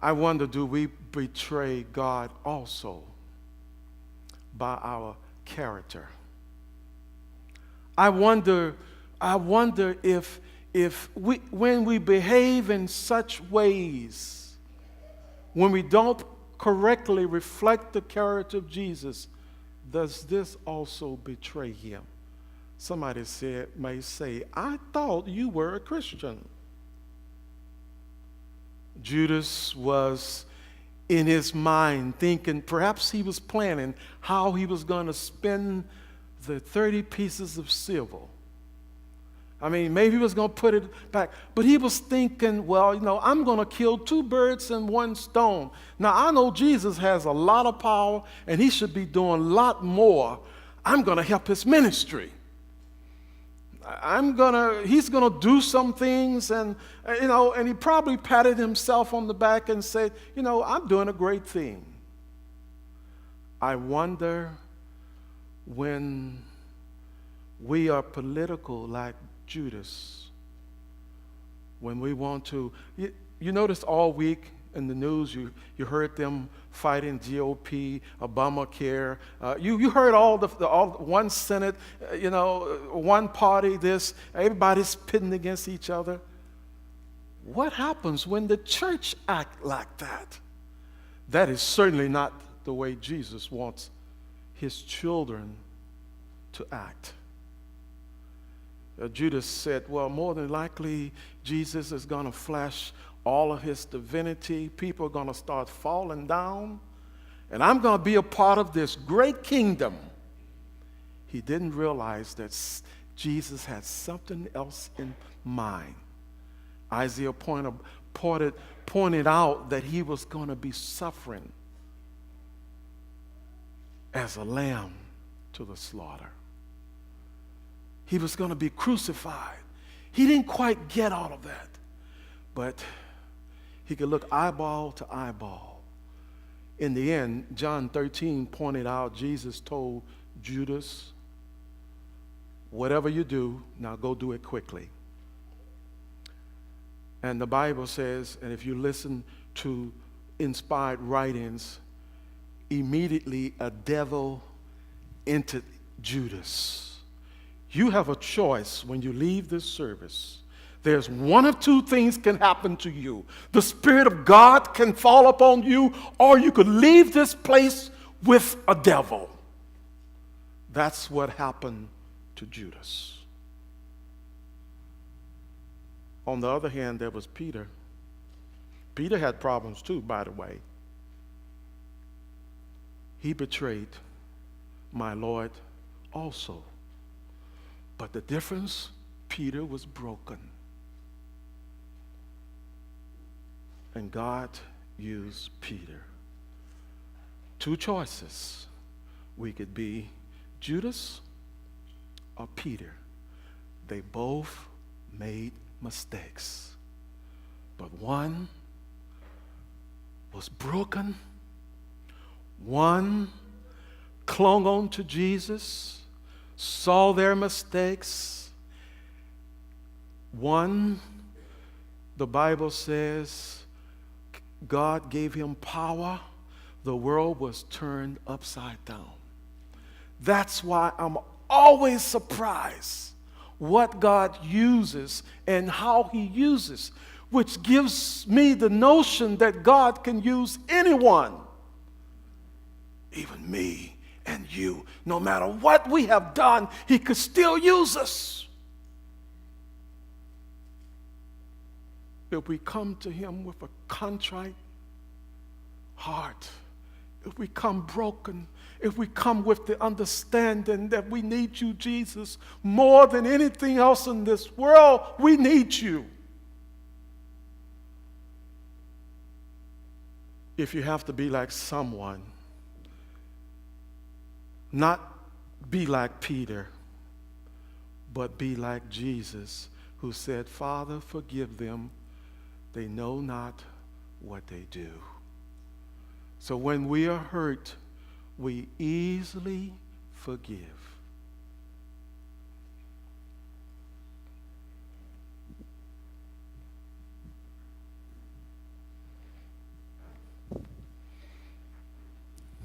I wonder, do we betray God also by our character? I wonder if we, when we behave in such ways, when we don't correctly reflect the character of Jesus, does this also betray him? Somebody may say, I thought you were a Christian. Judas was in his mind thinking, perhaps he was planning how he was going to spend the 30 pieces of silver. I mean, maybe he was going to put it back. But he was thinking, well, I'm going to kill two birds in one stone. Now, I know Jesus has a lot of power, and he should be doing a lot more. I'm going to help his ministry. He's going to do some things, and he probably patted himself on the back and said, I'm doing a great thing. I wonder when we are political like Judas, when we want to, you noticed all week in the news, you heard them fighting GOP, Obamacare. You heard all one Senate, one party, this, everybody's pitting against each other. What happens when the church act like that? That is certainly not the way Jesus wants his children to act. Judas said, well, more than likely, Jesus is going to flash all of his divinity. People are going to start falling down, and I'm going to be a part of this great kingdom. He didn't realize that Jesus had something else in mind. Isaiah pointed out that he was going to be suffering as a lamb to the slaughter. He was going to be crucified. He didn't quite get all of that, but he could look eyeball to eyeball. In the end, John 13 pointed out, Jesus told Judas, whatever you do, now go do it quickly. And the Bible says, and if you listen to inspired writings, immediately a devil entered Judas. You have a choice when you leave this service. There's one of two things can happen to you. The Spirit of God can fall upon you, or you could leave this place with a devil. That's what happened to Judas. On the other hand, there was Peter. Peter had problems too, by the way. He betrayed my Lord also. But the difference, Peter was broken. And God used Peter. Two choices. We could be Judas or Peter. They both made mistakes. But one was broken. One clung on to Jesus, saw their mistakes. One, the Bible says, God gave him power. The world was turned upside down. That's why I'm always surprised what God uses and how he uses, which gives me the notion that God can use anyone, even me and you. No matter what we have done, he could still use us. If we come to him with a contrite heart, if we come broken, if we come with the understanding that we need you, Jesus, more than anything else in this world, we need you. If you have to be like someone, not be like Peter, but be like Jesus, who said, Father, forgive them. They know not what they do. So when we are hurt, we easily forgive.